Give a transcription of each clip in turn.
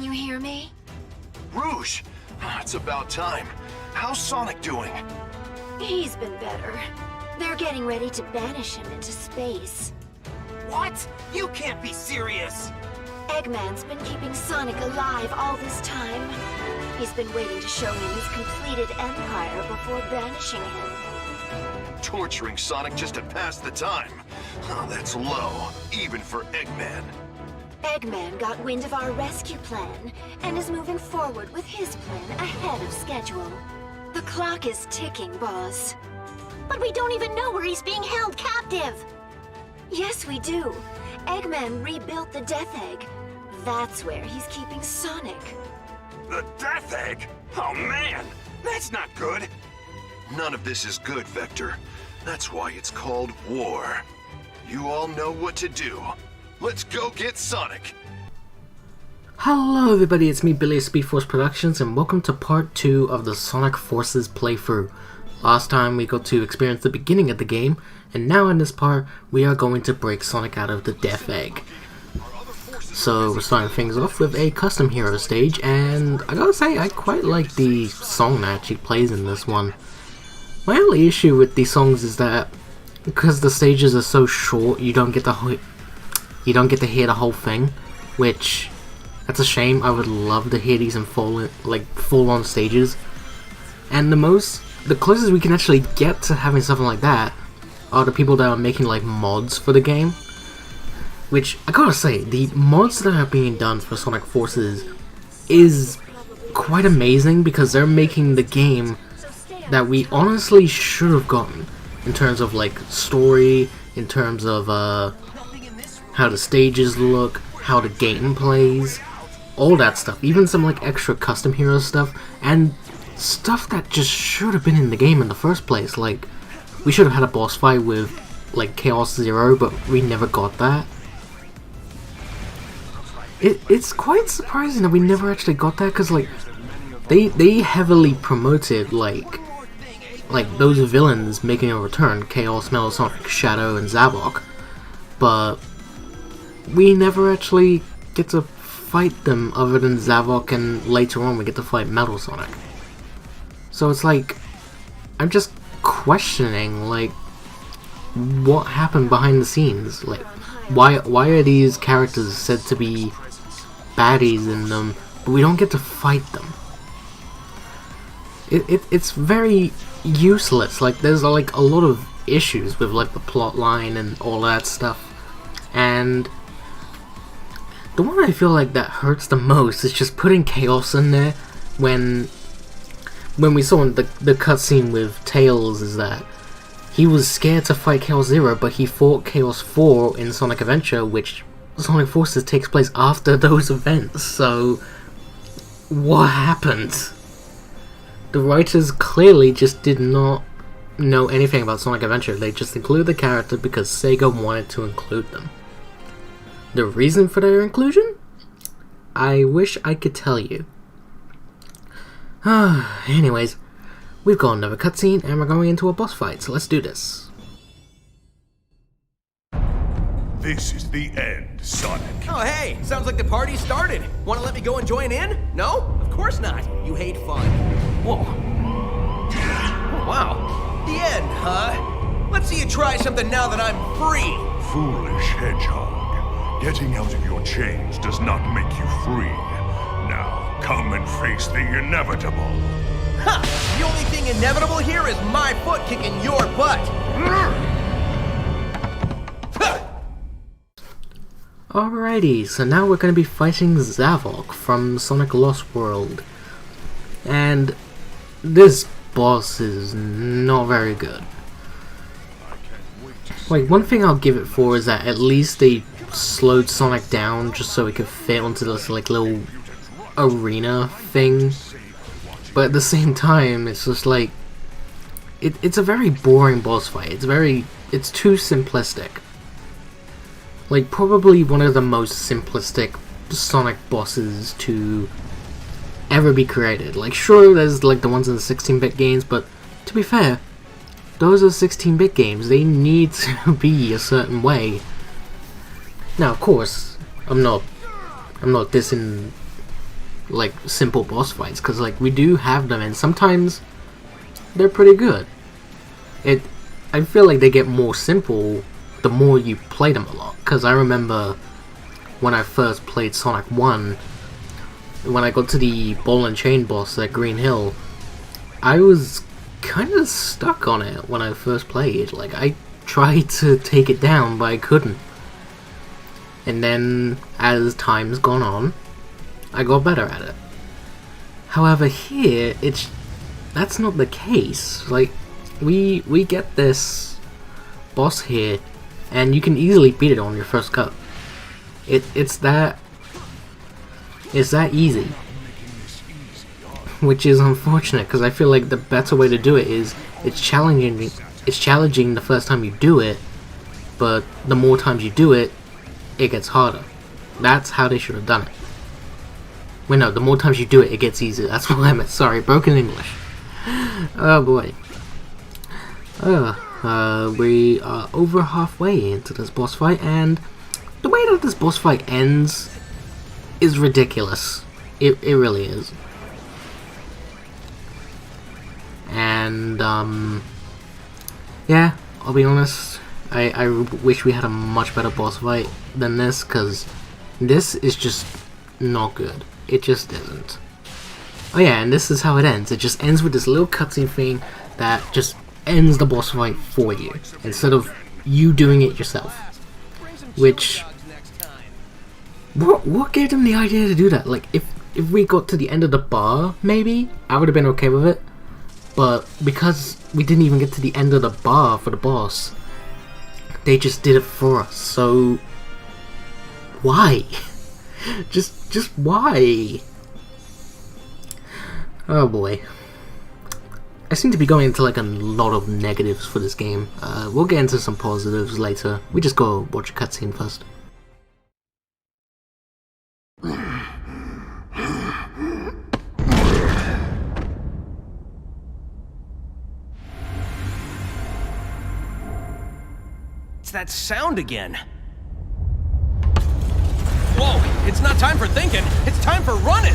you hear me? Rouge! It's about time. How's Sonic doing? He's been better. They're getting ready to banish him into space. What? You can't be serious! Eggman's been keeping Sonic alive all this time. He's been waiting to show him his completed empire before banishing him. Torturing Sonic just to pass the time. Oh, that's low, even for Eggman. Eggman got wind of our rescue plan and is moving forward with his plan ahead of schedule. The clock is ticking, boss. But we don't even know where he's being held captive! Yes, we do. Eggman rebuilt the Death Egg. That's where he's keeping Sonic. The Death Egg? Oh man, that's not good. None of this is good, Vector. That's why it's called war. You all know what to do. Let's go get Sonic! Hello everybody, it's me Billy of Speed Force Productions and welcome to part 2 of the Sonic Forces playthrough. Last time we got to experience the beginning of the game, and now in this part we are going to break Sonic out of the Death Egg. So we're starting things off with a custom hero stage, and I gotta say I quite like the song that actually plays in this one. My only issue with these songs is that because the stages are so short, you don't get to hear the whole thing, which that's a shame. I would love to hear these in full-on stages. And the closest we can actually get to having something like that are the people that are making like mods for the game. Which I gotta say, the mods that are being done for Sonic Forces is quite amazing because they're making the game that we honestly should have gotten in terms of like story, in terms of how the stages look, how the game plays, all that stuff. Even some like extra custom hero stuff and stuff that just should have been in the game in the first place. Like we should have had a boss fight with like Chaos Zero, but we never got that. It's quite surprising that we never actually got that because like they heavily promoted like those villains making a return, Chaos, Metal Sonic, Shadow, and Zavok, but we never actually get to fight them other than Zavok, and later on we get to fight Metal Sonic. So it's like, I'm just questioning, like, what happened behind the scenes? Like, why are these characters said to be baddies in them, but we don't get to fight them? It's very useless. Like, there's like a lot of issues with like the plot line and all that stuff, and the one I feel like that hurts the most is just putting Chaos in there when we saw in the cutscene with Tails is that he was scared to fight Chaos Zero, but he fought Chaos 4 in Sonic Adventure, which Sonic Forces takes place after those events. So what happened? The writers clearly just did not know anything about Sonic Adventure. They just included the character because Sega wanted to include them. The reason for their inclusion? I wish I could tell you. Anyways, we've got another cutscene and we're going into a boss fight, so let's do this. This is the end, Sonic. Oh hey, sounds like the party started. Wanna let me go and join in? No? Of course not. You hate fun. Whoa. Oh, wow. The end, huh? Let's see you try something now that I'm free. Foolish hedgehog. Getting out of your chains does not make you free. Now, come and face the inevitable. Ha! The only thing inevitable here is my foot kicking your butt. Alrighty, so now we're going to be fighting Zavok from Sonic Lost World. And this boss is not very good. Like, one thing I'll give it for is that at least they slowed Sonic down just so it could fit onto this like little arena thing. But at the same time, it's just like it's a very boring boss fight. It's too simplistic. Like, probably one of the most simplistic Sonic bosses to ever be created. Like, sure, there's like the ones in the 16-bit games, but to be fair, those are 16-bit games. They need to be a certain way. Now, of course, I'm not dissing like simple boss fights, because like we do have them, and sometimes they're pretty good. I feel like they get more simple the more you play them a lot, because I remember when I first played Sonic 1, when I got to the ball and chain boss at Green Hill, I was kind of stuck on it when I first played. Like, I tried to take it down, but I couldn't. And then, as time's gone on, I got better at it. However, here, that's not the case. Like, we get this boss here, and you can easily beat it on your first go. It's that easy, which is unfortunate, because I feel like the better way to do it is it's challenging the first time you do it, but the more times you do it, it gets harder. That's how they should have done it. Wait, no, the more times you do it, it gets easier. That's what I meant. Sorry, broken English. Oh boy. We are over halfway into this boss fight, and the way that this boss fight ends is ridiculous. It really is. And, yeah, I'll be honest, I wish we had a much better boss fight than this, because this is just not good. It just isn't. Oh yeah, and this is how it ends. It just ends with this little cutscene thing that just ends the boss fight for you, instead of you doing it yourself. Which, what gave them the idea to do that? Like, if we got to the end of the bar, maybe, I would have been okay with it. But because we didn't even get to the end of the bar for the boss, they just did it for us. So why? just why? Oh boy. I seem to be going into like a lot of negatives for this game. We'll get into some positives later. We just go watch a cutscene first. It's that sound again. Whoa, it's not time for thinking, it's time for running!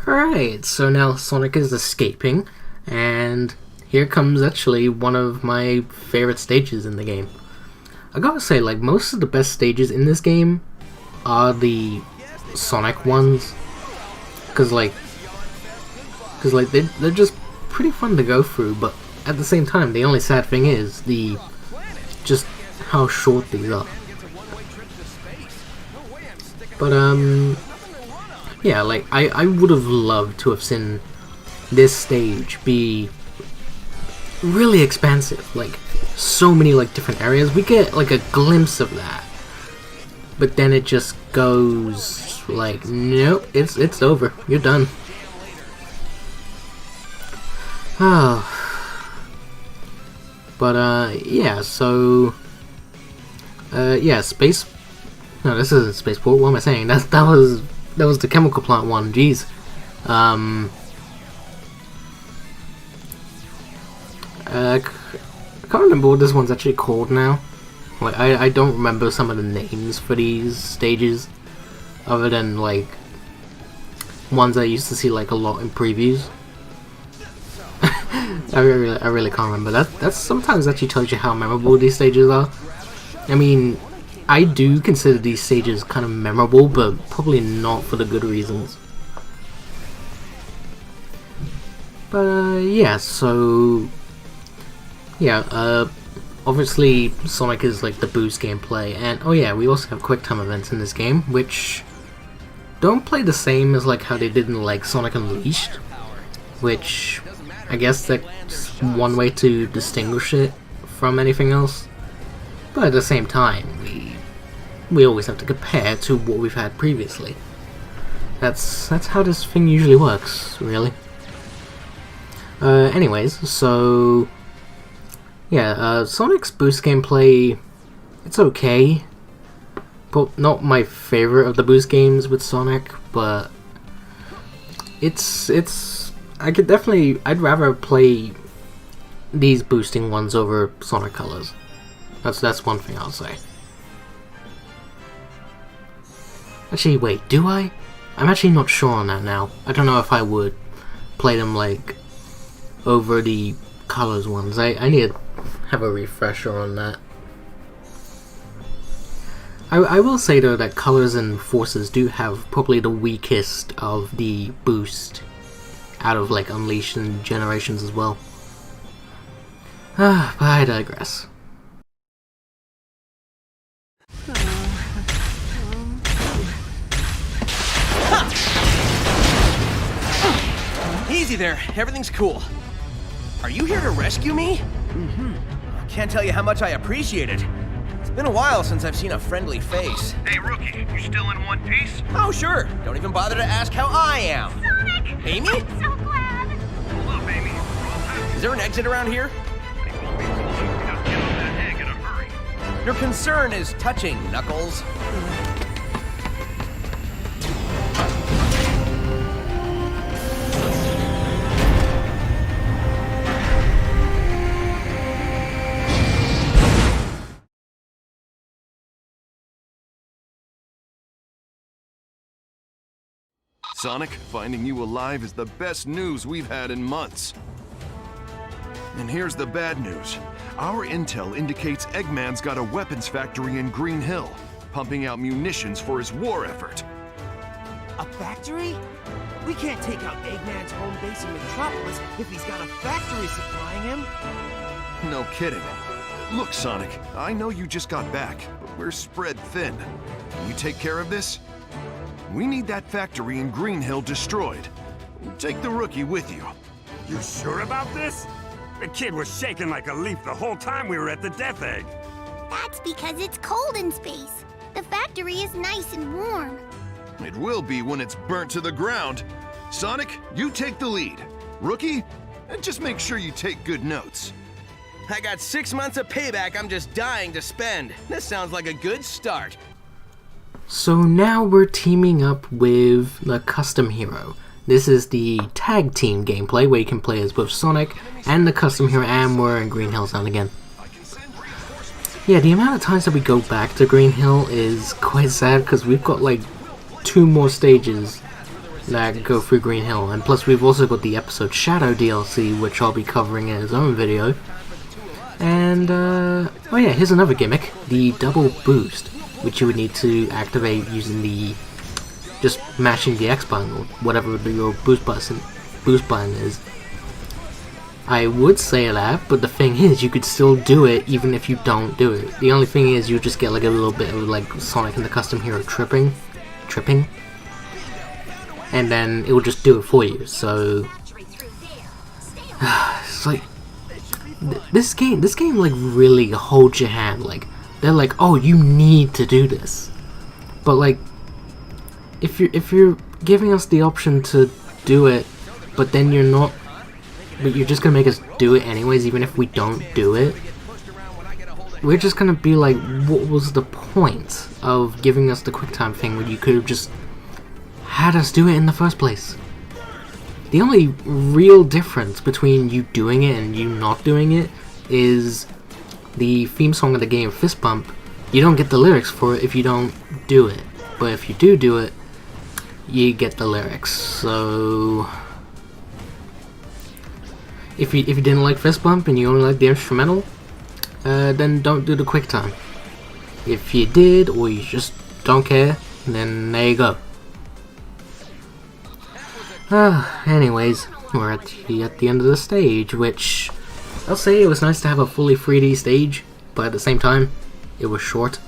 Alright, so now Sonic is escaping, and here comes actually one of my favorite stages in the game. I gotta say, like, most of the best stages in this game are the Sonic ones, because they're just pretty fun to go through, but at the same time, the only sad thing is just how short these are. But yeah, like I would have loved to have seen this stage be really expansive, like so many like different areas. We get like a glimpse of that, but then it just goes like, nope, it's over. You're done. Oh. But, yeah, so, yeah, space, no, this isn't spaceport, what am I saying? That was the chemical plant one, jeez. I can't remember what this one's actually called now. Like, I don't remember some of the names for these stages, other than, like, ones I used to see, like, a lot in previews. I really can't remember. That sometimes actually tells you how memorable these stages are. I mean, I do consider these stages kind of memorable, but probably not for the good reasons. But yeah, so yeah, obviously Sonic is like the boost gameplay, and oh yeah, we also have quick time events in this game, which don't play the same as like how they did in like Sonic Unleashed, which I guess that's one way to distinguish it from anything else. But at the same time, we always have to compare to what we've had previously. That's how this thing usually works, really. Anyways, so yeah, Sonic's boost gameplay, it's okay. But not my favorite of the boost games with Sonic, but it's I'd rather play these boosting ones over Sonic Colors. That's one thing I'll say. Actually, wait, do I? I'm actually not sure on that now. I don't know if I would play them, like, over the colors ones. I need to have a refresher on that. I will say, though, that colors and forces do have probably the weakest of the boost out of, like, Unleashed and Generations as well. But I digress. Easy there, everything's cool. Are you here to rescue me? Mm-hmm. Can't tell you how much I appreciate it. It's been a while since I've seen a friendly face. Hey, Rookie, you still in one piece? Oh, sure. Don't even bother to ask how I am. Sonic! Amy? I'm so glad! Hold up, Amy. We're all happy. Is there an exit around here? It won't be long. We gotta get on that egg in a hurry. Your concern is touching, Knuckles. Sonic, finding you alive is the best news we've had in months. And here's the bad news. Our intel indicates Eggman's got a weapons factory in Green Hill, pumping out munitions for his war effort. A factory? We can't take out Eggman's home base in Metropolis if he's got a factory supplying him. No kidding. Look, Sonic, I know you just got back, but we're spread thin. Can you take care of this? We need that factory in Green Hill destroyed. Take the Rookie with you. You sure about this? The kid was shaking like a leaf the whole time we were at the Death Egg. That's because it's cold in space. The factory is nice and warm. It will be when it's burnt to the ground. Sonic, you take the lead. Rookie, just make sure you take good notes. I got 6 months of payback I'm just dying to spend. This sounds like a good start. So now we're teaming up with the Custom Hero. This is the tag team gameplay where you can play as both Sonic and the Custom Hero, and we're in Green Hill Sound again. Yeah, the amount of times that we go back to Green Hill is quite sad because we've got like 2 more stages that go through Green Hill, and plus we've also got the episode Shadow DLC, which I'll be covering in its own video. And oh yeah, here's another gimmick, the double boost, which you would need to activate using the just mashing the X button or whatever your boost button is. I would say that, but the thing is, you could still do it even if you don't do it. The only thing is, you just get like a little bit of like Sonic and the Custom Hero tripping, and then it will just do it for you. So it's like this game like really holds your hand. Like they're like, oh, you need to do this, but like if you're giving us the option to do it, but then but you're just gonna make us do it anyways, even if we don't do it, we're just gonna be like, what was the point of giving us the QuickTime thing when you could have just had us do it in the first place? The only real difference between you doing it and you not doing it is the theme song of the game, Fist Bump. You don't get the lyrics for it if you don't do it, but if you do it, you get the lyrics. So if you didn't like Fist Bump and you only like the instrumental, then don't do the QuickTime. If you did, or you just don't care, then there you go. Anyways, we're at the end of the stage, which I'll say it was nice to have a fully 3D stage, but at the same time, it was short.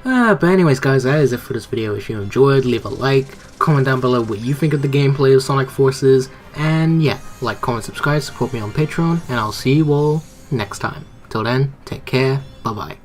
But anyways guys, that is it for this video. If you enjoyed, leave a like, comment down below what you think of the gameplay of Sonic Forces, and yeah, like, comment, subscribe, support me on Patreon, and I'll see you all next time. Till then, take care, bye bye.